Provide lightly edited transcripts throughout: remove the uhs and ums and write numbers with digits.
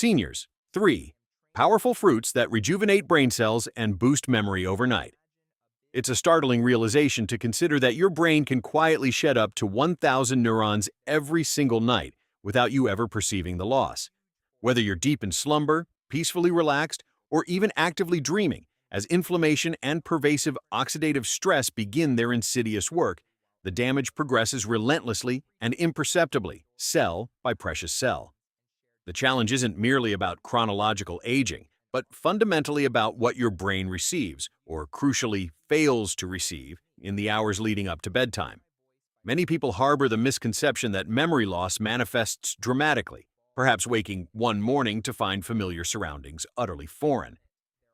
Seniors. 3. Powerful fruits that rejuvenate brain cells and boost memory overnight. It's a startling realization to consider that your brain can quietly shed up to 1,000 neurons every single night without you ever perceiving the loss. Whether you're deep in slumber, peacefully relaxed, or even actively dreaming, as inflammation and pervasive oxidative stress begin their insidious work, the damage progresses relentlessly and imperceptibly, cell by precious cell. The challenge isn't merely about chronological aging, but fundamentally about what your brain receives, or crucially fails to receive, in the hours leading up to bedtime. Many people harbor the misconception that memory loss manifests dramatically, perhaps waking one morning to find familiar surroundings utterly foreign.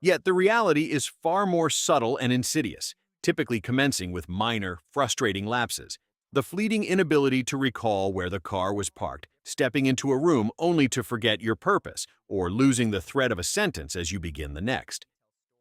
Yet the reality is far more subtle and insidious, typically commencing with minor, frustrating lapses. The fleeting inability to recall where the car was parked, stepping into a room only to forget your purpose, or losing the thread of a sentence as you begin the next.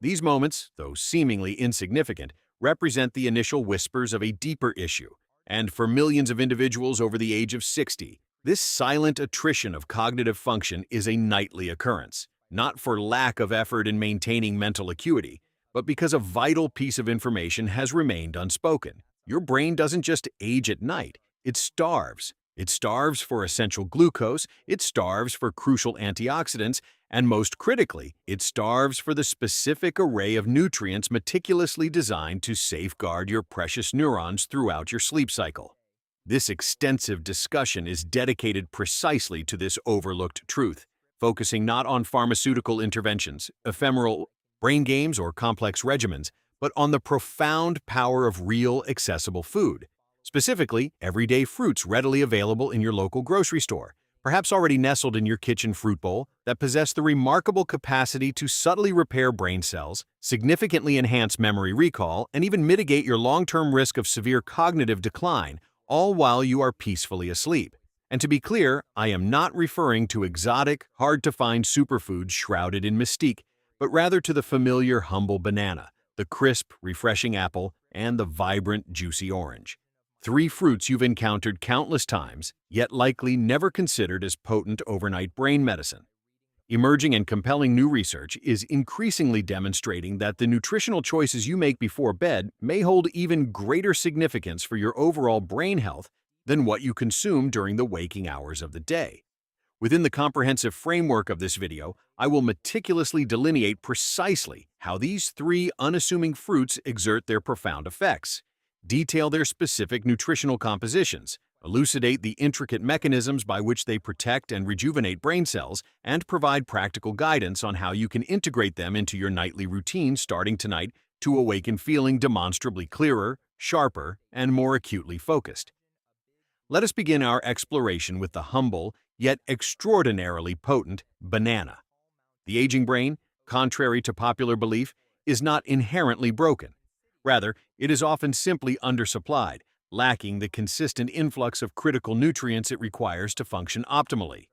These moments, though seemingly insignificant, represent the initial whispers of a deeper issue, and for millions of individuals over the age of 60, this silent attrition of cognitive function is a nightly occurrence, not for lack of effort in maintaining mental acuity, but because a vital piece of information has remained unspoken. Your brain doesn't just age at night, it starves. It starves for essential glucose, it starves for crucial antioxidants, and most critically, it starves for the specific array of nutrients meticulously designed to safeguard your precious neurons throughout your sleep cycle. This extensive discussion is dedicated precisely to this overlooked truth, focusing not on pharmaceutical interventions, ephemeral brain games, or complex regimens, but on the profound power of real, accessible food. Specifically, everyday fruits readily available in your local grocery store, perhaps already nestled in your kitchen fruit bowl, that possess the remarkable capacity to subtly repair brain cells, significantly enhance memory recall, and even mitigate your long-term risk of severe cognitive decline, all while you are peacefully asleep. And to be clear, I am not referring to exotic, hard-to-find superfoods shrouded in mystique, but rather to the familiar, humble banana, the crisp, refreshing apple, and the vibrant, juicy orange. 3 fruits you've encountered countless times, yet likely never considered as potent overnight brain medicine. Emerging and compelling new research is increasingly demonstrating that the nutritional choices you make before bed may hold even greater significance for your overall brain health than what you consume during the waking hours of the day. Within the comprehensive framework of this video, I will meticulously delineate precisely how these 3 unassuming fruits exert their profound effects, detail their specific nutritional compositions, elucidate the intricate mechanisms by which they protect and rejuvenate brain cells, and provide practical guidance on how you can integrate them into your nightly routine starting tonight to awaken feeling demonstrably clearer, sharper, and more acutely focused. Let us begin our exploration with the humble, yet extraordinarily potent banana. The aging brain, contrary to popular belief, is not inherently broken. Rather, it is often simply undersupplied, lacking the consistent influx of critical nutrients it requires to function optimally.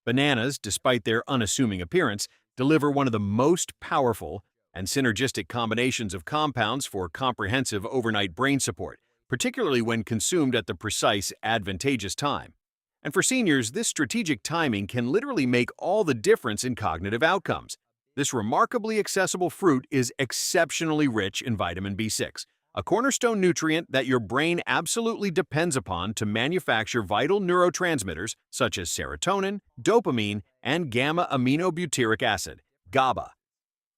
Bananas, despite their unassuming appearance, deliver one of the most powerful and synergistic combinations of compounds for comprehensive overnight brain support, particularly when consumed at the precise, advantageous time. And for seniors, this strategic timing can literally make all the difference in cognitive outcomes. This remarkably accessible fruit is exceptionally rich in vitamin B6, a cornerstone nutrient that your brain absolutely depends upon to manufacture vital neurotransmitters such as serotonin, dopamine, and gamma-aminobutyric acid, GABA.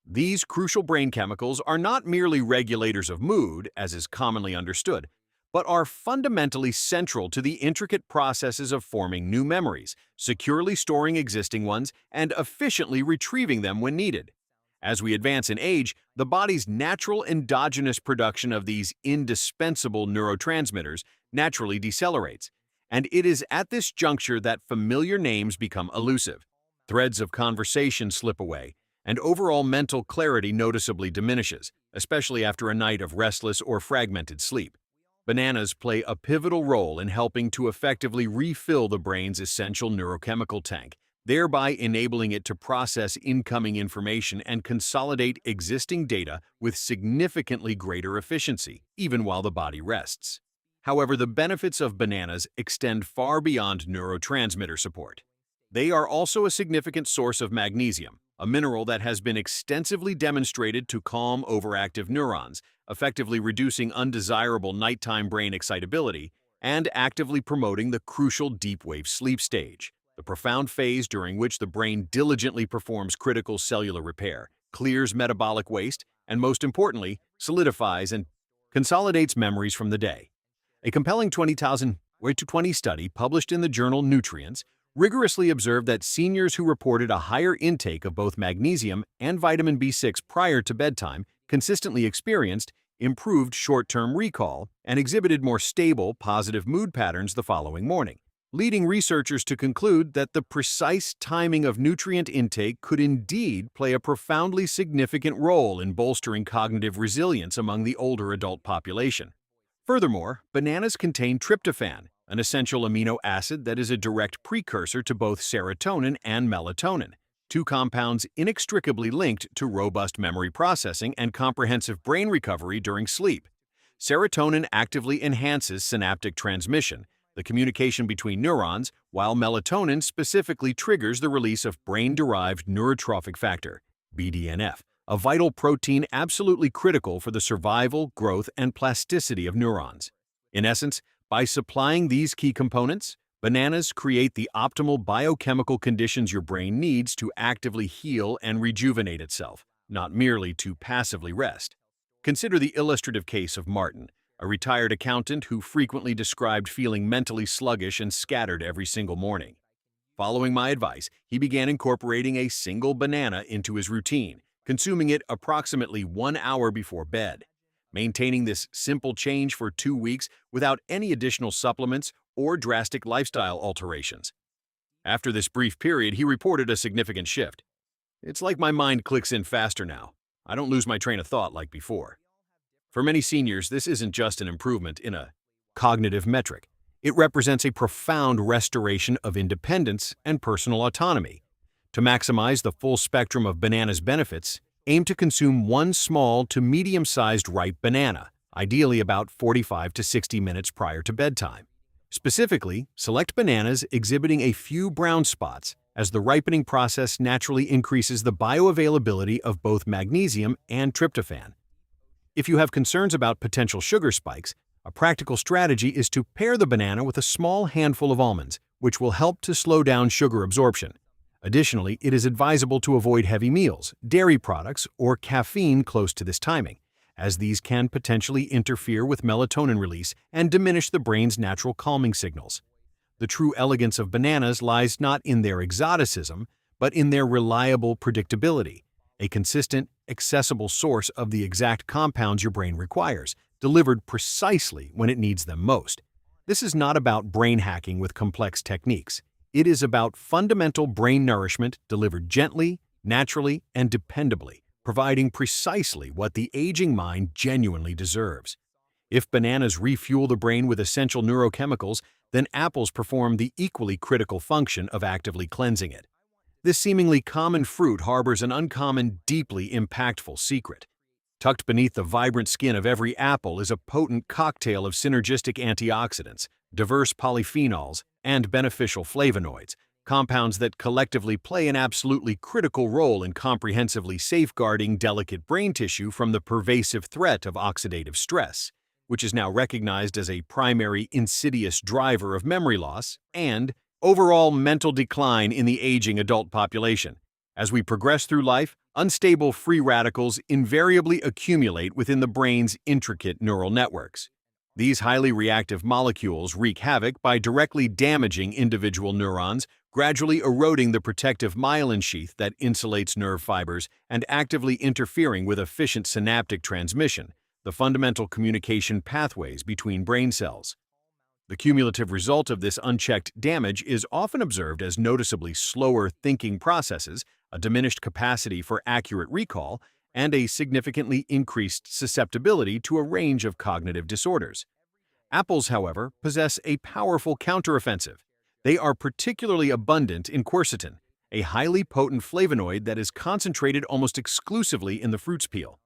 These crucial brain chemicals are not merely regulators of mood, as is commonly understood, but are fundamentally central to the intricate processes of forming new memories, securely storing existing ones, and efficiently retrieving them when needed. As we advance in age, the body's natural endogenous production of these indispensable neurotransmitters naturally decelerates, and it is at this juncture that familiar names become elusive. Threads of conversation slip away, and overall mental clarity noticeably diminishes, especially after a night of restless or fragmented sleep. Bananas play a pivotal role in helping to effectively refill the brain's essential neurochemical tank, thereby enabling it to process incoming information and consolidate existing data with significantly greater efficiency, even while the body rests. However, the benefits of bananas extend far beyond neurotransmitter support. They are also a significant source of magnesium, a mineral that has been extensively demonstrated to calm overactive neurons, effectively reducing undesirable nighttime brain excitability and actively promoting the crucial deep-wave sleep stage, the profound phase during which the brain diligently performs critical cellular repair, clears metabolic waste, and most importantly, solidifies and consolidates memories from the day. A compelling 2020 study published in the journal Nutrients rigorously observed that seniors who reported a higher intake of both magnesium and vitamin B6 prior to bedtime consistently experienced improved short-term recall and exhibited more stable, positive mood patterns the following morning, leading researchers to conclude that the precise timing of nutrient intake could indeed play a profoundly significant role in bolstering cognitive resilience among the older adult population. Furthermore, bananas contain tryptophan, an essential amino acid that is a direct precursor to both serotonin and melatonin, two compounds inextricably linked to robust memory processing and comprehensive brain recovery during sleep. Serotonin actively enhances synaptic transmission, the communication between neurons, while melatonin specifically triggers the release of brain-derived neurotrophic factor, BDNF, a vital protein absolutely critical for the survival, growth, and plasticity of neurons. In essence, by supplying these key components, bananas create the optimal biochemical conditions your brain needs to actively heal and rejuvenate itself, not merely to passively rest. Consider the illustrative case of Martin, a retired accountant who frequently described feeling mentally sluggish and scattered every single morning. Following my advice, he began incorporating a single banana into his routine, consuming it approximately 1 hour before bed. Maintaining this simple change for 2 weeks without any additional supplements or drastic lifestyle alterations. After this brief period, he reported a significant shift. "It's like my mind clicks in faster now. I don't lose my train of thought like before." For many seniors, this isn't just an improvement in a cognitive metric. It represents a profound restoration of independence and personal autonomy. To maximize the full spectrum of bananas' benefits, aim to consume one small to medium-sized ripe banana, ideally about 45 to 60 minutes prior to bedtime. Specifically, select bananas exhibiting a few brown spots, as the ripening process naturally increases the bioavailability of both magnesium and tryptophan. If you have concerns about potential sugar spikes, a practical strategy is to pair the banana with a small handful of almonds, which will help to slow down sugar absorption. Additionally, it is advisable to avoid heavy meals, dairy products, or caffeine close to this timing, as these can potentially interfere with melatonin release and diminish the brain's natural calming signals. The true elegance of bananas lies not in their exoticism, but in their reliable predictability, a consistent, accessible source of the exact compounds your brain requires, delivered precisely when it needs them most. This is not about brain hacking with complex techniques. It is about fundamental brain nourishment delivered gently, naturally, and dependably, providing precisely what the aging mind genuinely deserves. If bananas refuel the brain with essential neurochemicals, then apples perform the equally critical function of actively cleansing it. This seemingly common fruit harbors an uncommon, deeply impactful secret. Tucked beneath the vibrant skin of every apple is a potent cocktail of synergistic antioxidants, diverse polyphenols, and beneficial flavonoids, compounds that collectively play an absolutely critical role in comprehensively safeguarding delicate brain tissue from the pervasive threat of oxidative stress, which is now recognized as a primary insidious driver of memory loss and overall mental decline in the aging adult population. As we progress through life, unstable free radicals invariably accumulate within the brain's intricate neural networks. These highly reactive molecules wreak havoc by directly damaging individual neurons, gradually eroding the protective myelin sheath that insulates nerve fibers and actively interfering with efficient synaptic transmission, the fundamental communication pathways between brain cells. The cumulative result of this unchecked damage is often observed as noticeably slower thinking processes, a diminished capacity for accurate recall, and a significantly increased susceptibility to a range of cognitive disorders. Apples, however, possess a powerful counteroffensive. They are particularly abundant in quercetin, a highly potent flavonoid that is concentrated almost exclusively in the fruit's peel.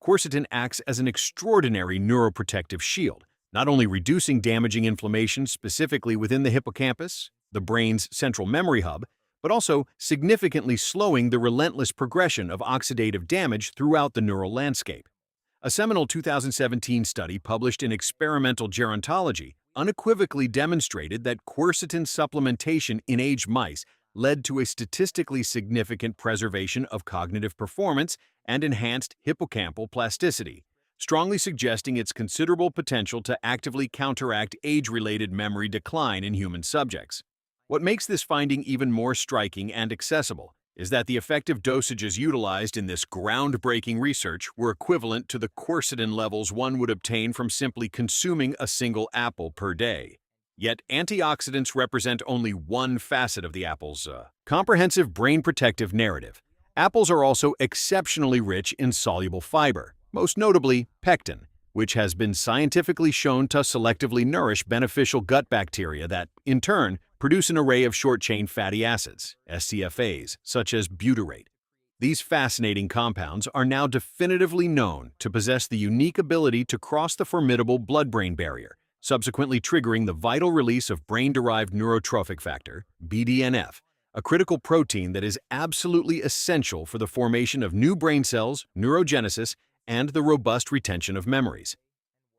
Quercetin acts as an extraordinary neuroprotective shield, not only reducing damaging inflammation specifically within the hippocampus, the brain's central memory hub, but also significantly slowing the relentless progression of oxidative damage throughout the neural landscape. A seminal 2017 study published in Experimental Gerontology unequivocally demonstrated that quercetin supplementation in aged mice led to a statistically significant preservation of cognitive performance and enhanced hippocampal plasticity, strongly suggesting its considerable potential to actively counteract age-related memory decline in human subjects. What makes this finding even more striking and accessible is that the effective dosages utilized in this groundbreaking research were equivalent to the quercetin levels one would obtain from simply consuming a single apple per day. Yet antioxidants represent only one facet of the apple's comprehensive brain protective narrative. Apples are also exceptionally rich in soluble fiber, most notably pectin, which has been scientifically shown to selectively nourish beneficial gut bacteria that, in turn, produce an array of short-chain fatty acids, SCFAs, such as butyrate. These fascinating compounds are now definitively known to possess the unique ability to cross the formidable blood-brain barrier, subsequently triggering the vital release of brain-derived neurotrophic factor, BDNF, a critical protein that is absolutely essential for the formation of new brain cells, neurogenesis, and the robust retention of memories.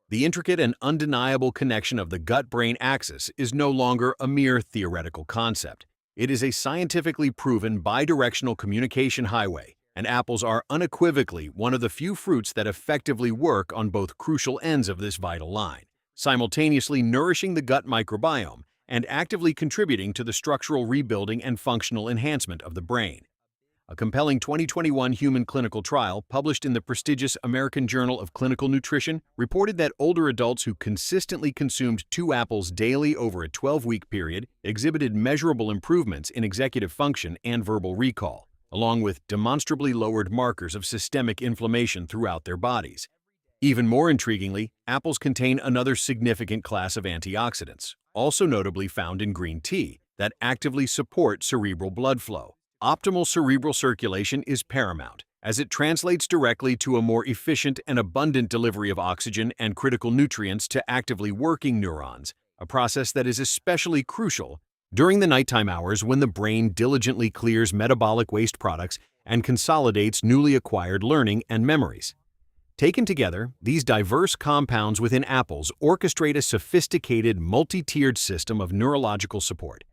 The intricate and undeniable connection of the gut-brain axis is no longer a mere theoretical concept. It is a scientifically proven bidirectional communication highway, and apples are unequivocally one of the few fruits that effectively work on both crucial ends of this vital line, simultaneously nourishing the gut microbiome and actively contributing to the structural rebuilding and functional enhancement of the brain. A compelling 2021 human clinical trial published in the prestigious American Journal of Clinical Nutrition reported that older adults who consistently consumed 2 apples daily over a 12-week period exhibited measurable improvements in executive function and verbal recall, along with demonstrably lowered markers of systemic inflammation throughout their bodies. Even more intriguingly, apples contain another significant class of antioxidants, also notably found in green tea, that actively support cerebral blood flow. Optimal cerebral circulation is paramount, as it translates directly to a more efficient and abundant delivery of oxygen and critical nutrients to actively working neurons, a process that is especially crucial during the nighttime hours when the brain diligently clears metabolic waste products and consolidates newly acquired learning and memories. Taken together, these diverse compounds within apples orchestrate a sophisticated, multi-tiered system of neurological support.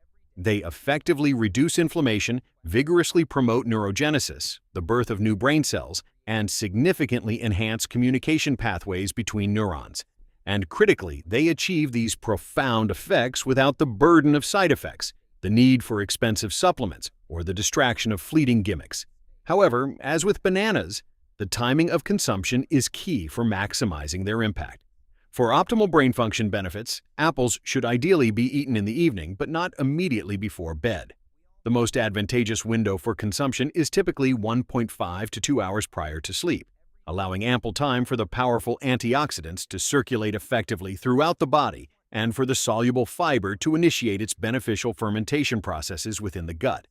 They effectively reduce inflammation, vigorously promote neurogenesis, the birth of new brain cells, and significantly enhance communication pathways between neurons. And critically, they achieve these profound effects without the burden of side effects, the need for expensive supplements, or the distraction of fleeting gimmicks. However, as with bananas, the timing of consumption is key for maximizing their impact. For optimal brain function benefits, apples should ideally be eaten in the evening, but not immediately before bed. The most advantageous window for consumption is typically 1.5 to 2 hours prior to sleep, allowing ample time for the powerful antioxidants to circulate effectively throughout the body and for the soluble fiber to initiate its beneficial fermentation processes within the gut.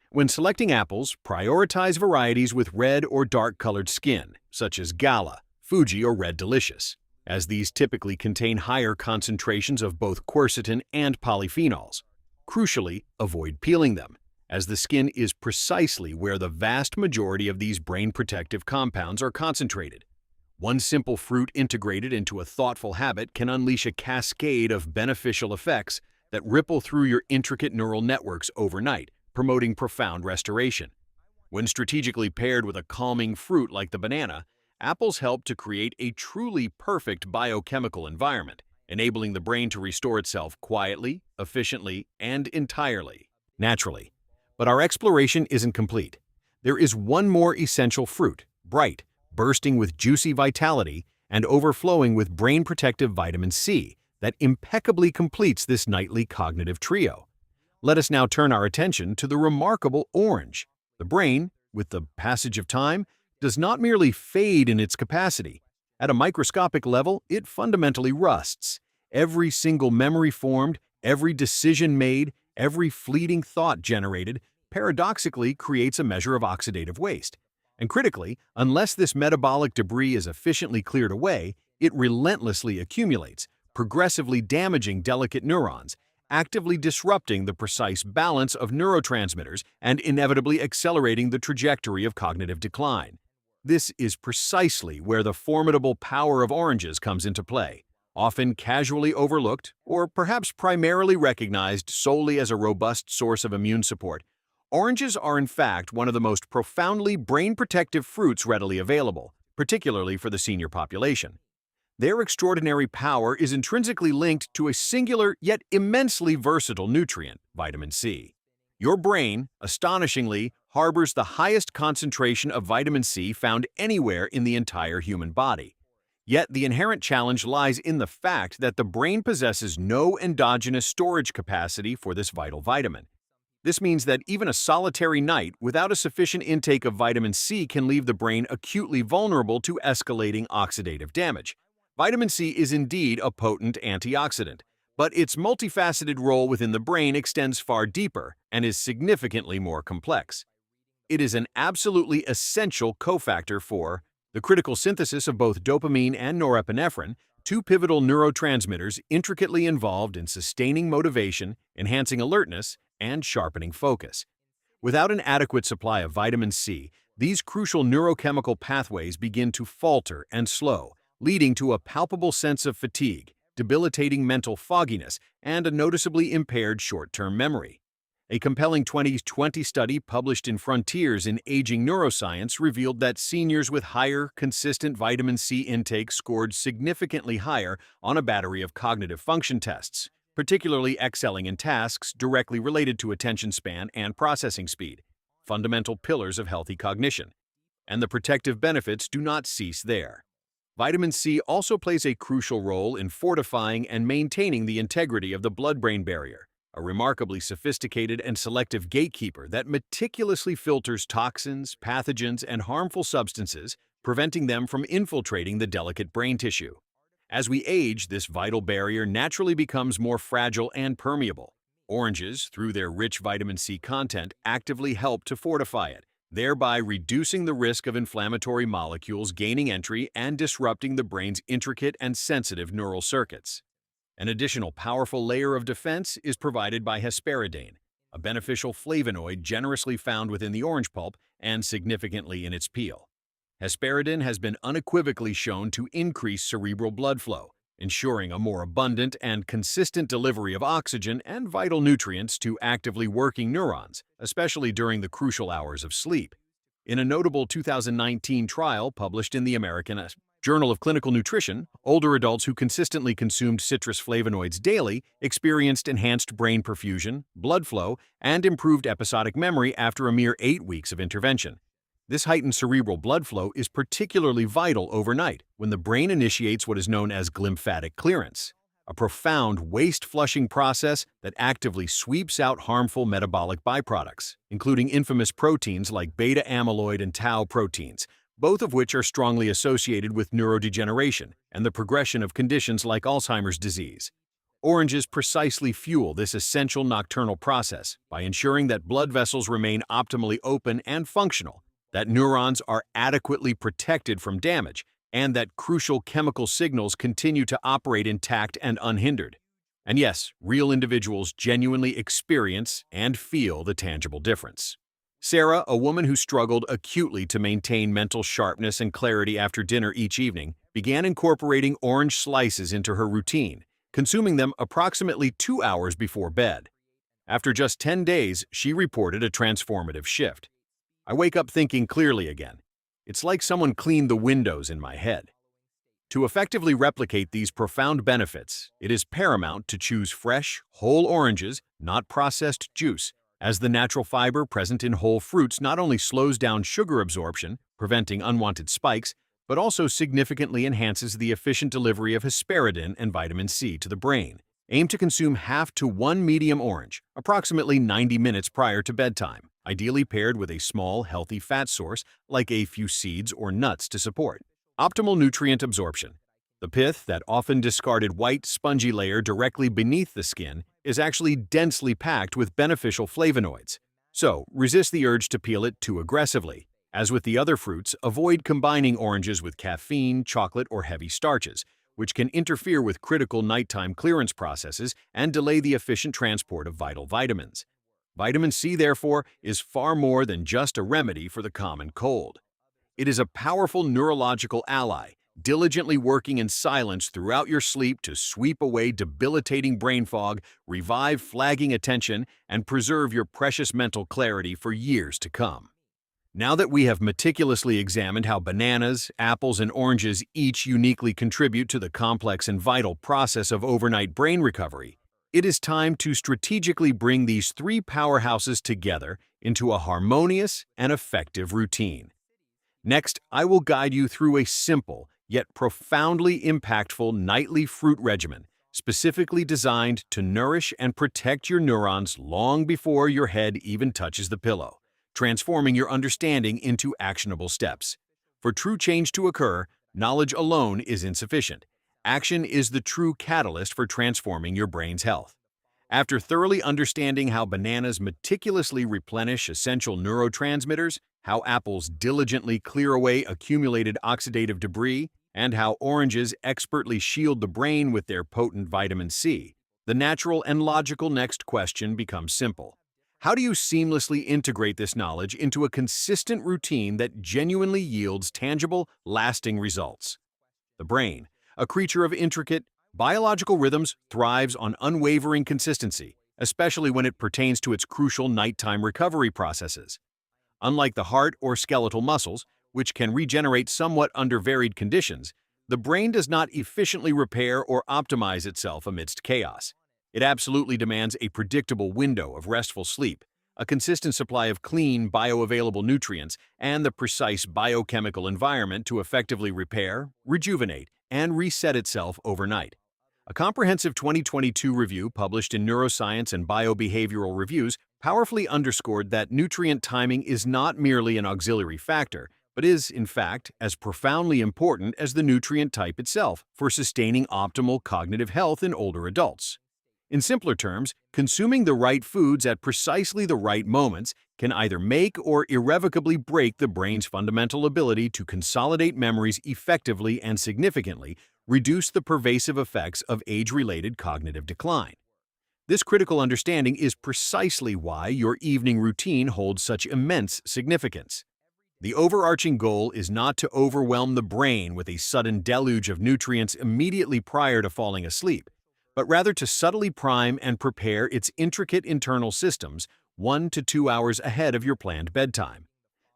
When selecting apples, prioritize varieties with red or dark-colored skin, such as Gala, Fuji, or Red Delicious, as these typically contain higher concentrations of both quercetin and polyphenols. Crucially, avoid peeling them, as the skin is precisely where the vast majority of these brain-protective compounds are concentrated. One simple fruit integrated into a thoughtful habit can unleash a cascade of beneficial effects that ripple through your intricate neural networks overnight, promoting profound restoration. When strategically paired with a calming fruit like the banana, apples help to create a truly perfect biochemical environment, enabling the brain to restore itself quietly, efficiently, and entirely naturally. But our exploration isn't complete. There is one more essential fruit, bright, bursting with juicy vitality, and overflowing with brain-protective vitamin C, that impeccably completes this nightly cognitive trio. Let us now turn our attention to the remarkable orange. The brain, with the passage of time, does not merely fade in its capacity. At a microscopic level, it fundamentally rusts. Every single memory formed, every decision made, every fleeting thought generated, paradoxically creates a measure of oxidative waste. And critically, unless this metabolic debris is efficiently cleared away, it relentlessly accumulates, progressively damaging delicate neurons actively disrupting the precise balance of neurotransmitters and inevitably accelerating the trajectory of cognitive decline. This is precisely where the formidable power of oranges comes into play, often casually overlooked or perhaps primarily recognized solely as a robust source of immune support. Oranges are in fact one of the most profoundly brain-protective fruits readily available, particularly for the senior population. Their extraordinary power is intrinsically linked to a singular yet immensely versatile nutrient, vitamin C. Your brain, astonishingly, harbors the highest concentration of vitamin C found anywhere in the entire human body. Yet the inherent challenge lies in the fact that the brain possesses no endogenous storage capacity for this vital vitamin. This means that even a solitary night without a sufficient intake of vitamin C can leave the brain acutely vulnerable to escalating oxidative damage. Vitamin C is indeed a potent antioxidant, but its multifaceted role within the brain extends far deeper and is significantly more complex. It is an absolutely essential cofactor for the critical synthesis of both dopamine and norepinephrine, two pivotal neurotransmitters intricately involved in sustaining motivation, enhancing alertness, and sharpening focus. Without an adequate supply of vitamin C, these crucial neurochemical pathways begin to falter and slow, leading to a palpable sense of fatigue, debilitating mental fogginess, and a noticeably impaired short-term memory. A compelling 2020 study published in Frontiers in Aging Neuroscience revealed that seniors with higher, consistent vitamin C intake scored significantly higher on a battery of cognitive function tests, particularly excelling in tasks directly related to attention span and processing speed, fundamental pillars of healthy cognition. And the protective benefits do not cease there. Vitamin C also plays a crucial role in fortifying and maintaining the integrity of the blood-brain barrier, a remarkably sophisticated and selective gatekeeper that meticulously filters toxins, pathogens, and harmful substances, preventing them from infiltrating the delicate brain tissue. As we age, this vital barrier naturally becomes more fragile and permeable. Oranges, through their rich vitamin C content, actively help to fortify it, thereby reducing the risk of inflammatory molecules gaining entry and disrupting the brain's intricate and sensitive neural circuits. An additional powerful layer of defense is provided by hesperidine, a beneficial flavonoid generously found within the orange pulp and significantly in its peel. Hesperidine has been unequivocally shown to increase cerebral blood flow, ensuring a more abundant and consistent delivery of oxygen and vital nutrients to actively working neurons, especially during the crucial hours of sleep. In a notable 2019 trial published in the American Journal of Clinical Nutrition, older adults who consistently consumed citrus flavonoids daily experienced enhanced brain perfusion, blood flow, and improved episodic memory after a mere 8 weeks of intervention. This heightened cerebral blood flow is particularly vital overnight when the brain initiates what is known as glymphatic clearance, a profound waste-flushing process that actively sweeps out harmful metabolic byproducts, including infamous proteins like beta-amyloid and tau proteins, both of which are strongly associated with neurodegeneration and the progression of conditions like Alzheimer's disease. Oranges precisely fuel this essential nocturnal process by ensuring that blood vessels remain optimally open and functional, that neurons are adequately protected from damage, and that crucial chemical signals continue to operate intact and unhindered. And yes, real individuals genuinely experience and feel the tangible difference. Sarah, a woman who struggled acutely to maintain mental sharpness and clarity after dinner each evening, began incorporating orange slices into her routine, consuming them approximately 2 hours before bed. After just 10 days, she reported a transformative shift. I wake up thinking clearly again. It's like someone cleaned the windows in my head. To effectively replicate these profound benefits, it is paramount to choose fresh, whole oranges, not processed juice, as the natural fiber present in whole fruits not only slows down sugar absorption, preventing unwanted spikes, but also significantly enhances the efficient delivery of hesperidine and vitamin C to the brain. Aim to consume half to 1 medium orange, approximately 90 minutes prior to bedtime, ideally paired with a small, healthy fat source like a few seeds or nuts to support. Optimal nutrient absorption. The pith, that often discarded white, spongy layer directly beneath the skin, is actually densely packed with beneficial flavonoids. So, resist the urge to peel it too aggressively. As with the other fruits, avoid combining oranges with caffeine, chocolate, or heavy starches, which can interfere with critical nighttime clearance processes and delay the efficient transport of vital vitamins. Vitamin C, therefore, is far more than just a remedy for the common cold. It is a powerful neurological ally, diligently working in silence throughout your sleep to sweep away debilitating brain fog, revive flagging attention, and preserve your precious mental clarity for years to come. Now that we have meticulously examined how bananas, apples, and oranges each uniquely contribute to the complex and vital process of overnight brain recovery, it is time to strategically bring these three powerhouses together into a harmonious and effective routine. Next, I will guide you through a simple yet profoundly impactful nightly fruit regimen, specifically designed to nourish and protect your neurons long before your head even touches the pillow, transforming your understanding into actionable steps. For true change to occur, knowledge alone is insufficient. Action is the true catalyst for transforming your brain's health. After thoroughly understanding how bananas meticulously replenish essential neurotransmitters, how apples diligently clear away accumulated oxidative debris, and how oranges expertly shield the brain with their potent vitamin C, the natural and logical next question becomes simple. How do you seamlessly integrate this knowledge into a consistent routine that genuinely yields tangible, lasting results? The brain, a creature of intricate, biological rhythms, thrives on unwavering consistency, especially when it pertains to its crucial nighttime recovery processes. Unlike the heart or skeletal muscles, which can regenerate somewhat under varied conditions, the brain does not efficiently repair or optimize itself amidst chaos. It absolutely demands a predictable window of restful sleep, a consistent supply of clean, bioavailable nutrients, and the precise biochemical environment to effectively repair, rejuvenate, and reset itself overnight. A comprehensive 2022 review published in Neuroscience and Biobehavioral Reviews powerfully underscored that nutrient timing is not merely an auxiliary factor, but is, in fact, as profoundly important as the nutrient type itself for sustaining optimal cognitive health in older adults. In simpler terms, consuming the right foods at precisely the right moments can either make or irrevocably break the brain's fundamental ability to consolidate memories effectively and significantly reduce the pervasive effects of age-related cognitive decline. This critical understanding is precisely why your evening routine holds such immense significance. The overarching goal is not to overwhelm the brain with a sudden deluge of nutrients immediately prior to falling asleep, but rather to subtly prime and prepare its intricate internal systems 1 to 2 hours ahead of your planned bedtime.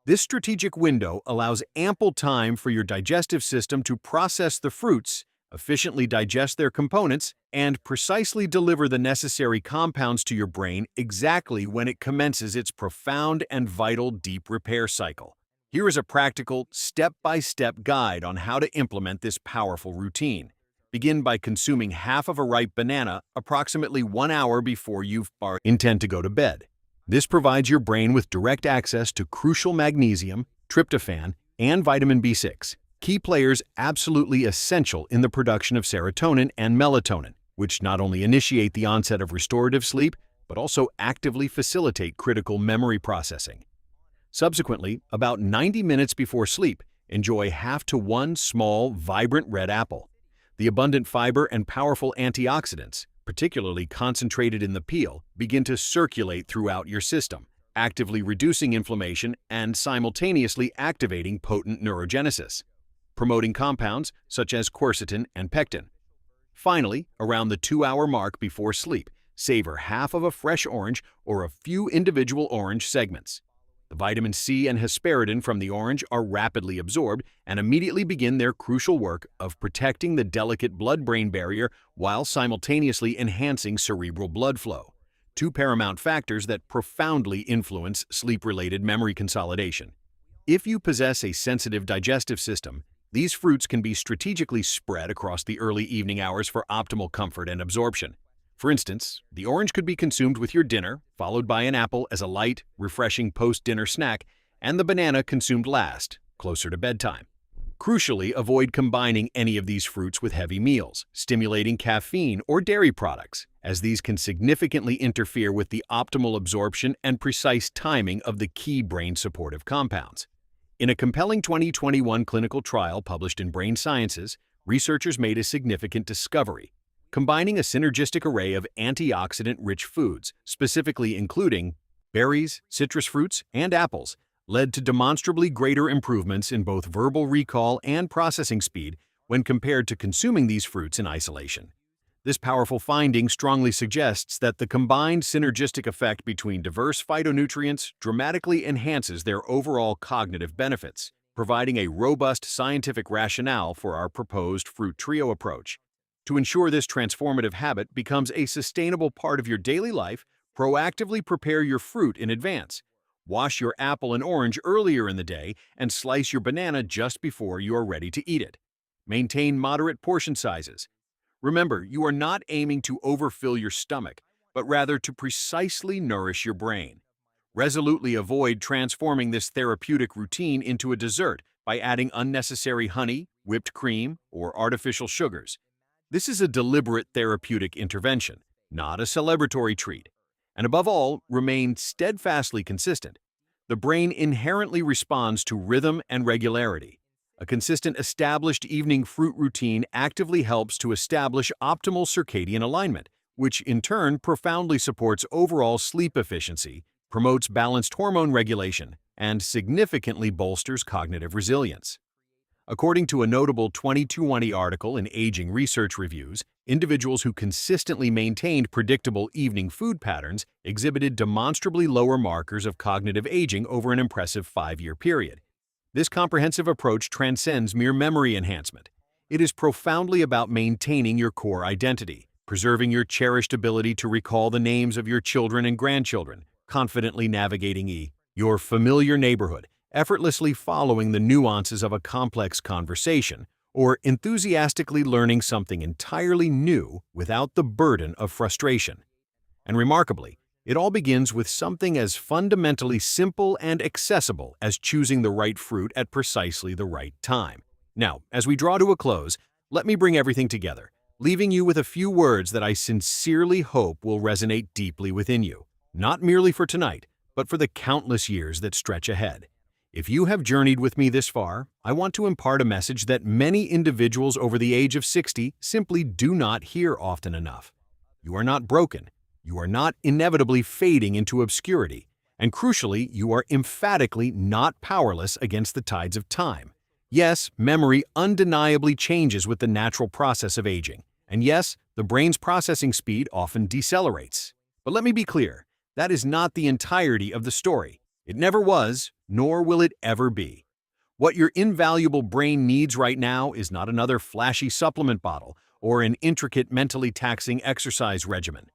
This strategic window allows ample time for your digestive system to process the fruits, efficiently digest their components, and precisely deliver the necessary compounds to your brain exactly when it commences its profound and vital deep repair cycle. Here is a practical, step-by-step guide on how to implement this powerful routine. Begin by consuming half of a ripe banana approximately 1 hour before you intend to go to bed. This provides your brain with direct access to crucial magnesium, tryptophan, and vitamin B6, key players absolutely essential in the production of serotonin and melatonin, which not only initiate the onset of restorative sleep, but also actively facilitate critical memory processing. Subsequently, about 90 minutes before sleep, enjoy half to 1 small, vibrant red apple. The abundant fiber and powerful antioxidants, particularly concentrated in the peel, begin to circulate throughout your system, actively reducing inflammation and simultaneously activating potent neurogenesis, promoting compounds such as quercetin and pectin. Finally, around the 2-hour mark before sleep, savor half of a fresh orange or a few individual orange segments. The vitamin C and hesperidin from the orange are rapidly absorbed and immediately begin their crucial work of protecting the delicate blood-brain barrier while simultaneously enhancing cerebral blood flow, two paramount factors that profoundly influence sleep-related memory consolidation. If you possess a sensitive digestive system, these fruits can be strategically spread across the early evening hours for optimal comfort and absorption. For instance, the orange could be consumed with your dinner, followed by an apple as a light, refreshing post-dinner snack, and the banana consumed last, closer to bedtime. Crucially, avoid combining any of these fruits with heavy meals, stimulating caffeine or dairy products, as these can significantly interfere with the optimal absorption and precise timing of the key brain-supportive compounds. In a compelling 2021 clinical trial published in Brain Sciences, researchers made a significant discovery, combining a synergistic array of antioxidant-rich foods, specifically including berries, citrus fruits, and apples, led to demonstrably greater improvements in both verbal recall and processing speed when compared to consuming these fruits in isolation. This powerful finding strongly suggests that the combined synergistic effect between diverse phytonutrients dramatically enhances their overall cognitive benefits, providing a robust scientific rationale for our proposed fruit trio approach. To ensure this transformative habit becomes a sustainable part of your daily life, proactively prepare your fruit in advance. Wash your apple and orange earlier in the day and slice your banana just before you are ready to eat it. Maintain moderate portion sizes. Remember, you are not aiming to overfill your stomach, but rather to precisely nourish your brain. Resolutely avoid transforming this therapeutic routine into a dessert by adding unnecessary honey, whipped cream, or artificial sugars. This is a deliberate therapeutic intervention, not a celebratory treat. And above all, remain steadfastly consistent. The brain inherently responds to rhythm and regularity. A consistent established evening fruit routine actively helps to establish optimal circadian alignment, which in turn profoundly supports overall sleep efficiency, promotes balanced hormone regulation, and significantly bolsters cognitive resilience. According to a notable 2020 article in Aging Research Reviews, individuals who consistently maintained predictable evening food patterns exhibited demonstrably lower markers of cognitive aging over an impressive 5-year period. This comprehensive approach transcends mere memory enhancement. It is profoundly about maintaining your core identity, preserving your cherished ability to recall the names of your children and grandchildren, confidently navigating your familiar neighborhood, effortlessly following the nuances of a complex conversation, or enthusiastically learning something entirely new without the burden of frustration. And remarkably, it all begins with something as fundamentally simple and accessible as choosing the right fruit at precisely the right time. Now, as we draw to a close, let me bring everything together, leaving you with a few words that I sincerely hope will resonate deeply within you, not merely for tonight, but for the countless years that stretch ahead. If you have journeyed with me this far, I want to impart a message that many individuals over the age of 60 simply do not hear often enough. You are not broken. You are not inevitably fading into obscurity. And crucially, you are emphatically not powerless against the tides of time. Yes, memory undeniably changes with the natural process of aging. And yes, the brain's processing speed often decelerates. But let me be clear, that is not the entirety of the story. It never was, nor will it ever be. What your invaluable brain needs right now is not another flashy supplement bottle or an intricate mentally taxing exercise regimen.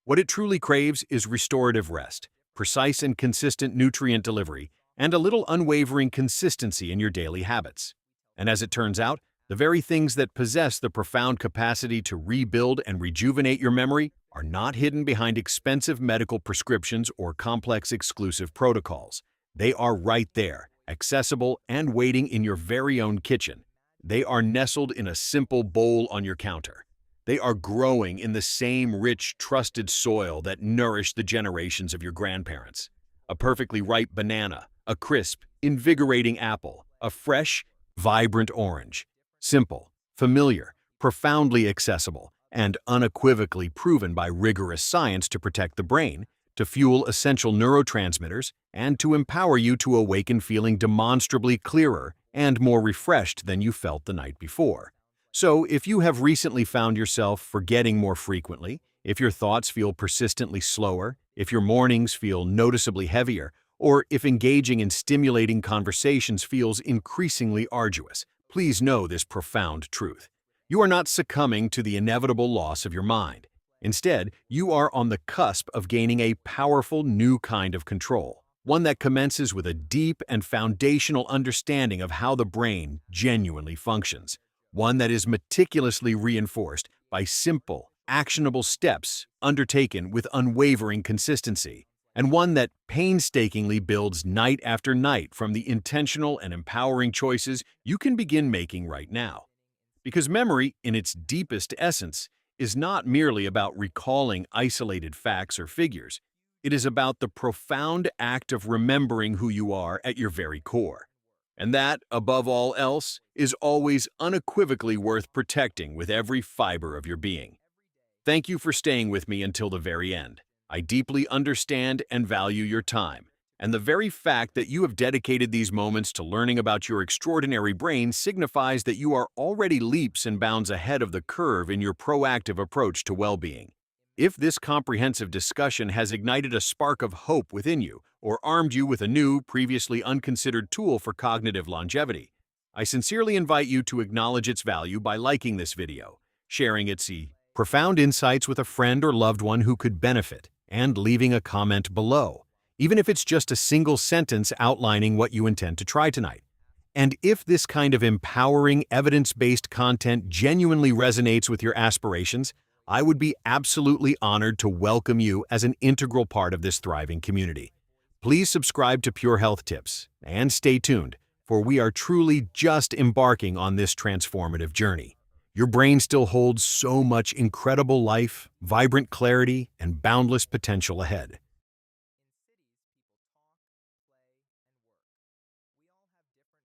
What it truly craves is restorative rest, precise and consistent nutrient delivery, and a little unwavering consistency in your daily habits. And as it turns out, the very things that possess the profound capacity to rebuild and rejuvenate your memory are not hidden behind expensive medical prescriptions or complex exclusive protocols. They are right there, accessible and waiting in your very own kitchen. They are nestled in a simple bowl on your counter. They are growing in the same rich, trusted soil that nourished the generations of your grandparents. A perfectly ripe banana, a crisp, invigorating apple, a fresh, vibrant orange. Simple, familiar, profoundly accessible, and unequivocally proven by rigorous science to protect the brain, to fuel essential neurotransmitters, and to empower you to awaken feeling demonstrably clearer and more refreshed than you felt the night before. So, if you have recently found yourself forgetting more frequently, if your thoughts feel persistently slower, if your mornings feel noticeably heavier, or if engaging in stimulating conversations feels increasingly arduous, please know this profound truth. You are not succumbing to the inevitable loss of your mind. Instead, you are on the cusp of gaining a powerful new kind of control, one that commences with a deep and foundational understanding of how the brain genuinely functions, one that is meticulously reinforced by simple, actionable steps undertaken with unwavering consistency, and one that painstakingly builds night after night from the intentional and empowering choices you can begin making right now. Because memory, in its deepest essence, is not merely about recalling isolated facts or figures. It is about the profound act of remembering who you are at your very core. And that, above all else, is always unequivocally worth protecting with every fiber of your being. Thank you for staying with me until the very end. I deeply understand and value your time, and the very fact that you have dedicated these moments to learning about your extraordinary brain signifies that you are already leaps and bounds ahead of the curve in your proactive approach to well-being. If this comprehensive discussion has ignited a spark of hope within you or armed you with a new, previously unconsidered tool for cognitive longevity, I sincerely invite you to acknowledge its value by liking this video, sharing its profound insights with a friend or loved one who could benefit, and leaving a comment below, even if it's just a single sentence outlining what you intend to try tonight. And if this kind of empowering, evidence-based content genuinely resonates with your aspirations, I would be absolutely honored to welcome you as an integral part of this thriving community. Please subscribe to Pure Health Tips and stay tuned, for we are truly just embarking on this transformative journey. Your brain still holds so much incredible life, vibrant clarity, and boundless potential ahead.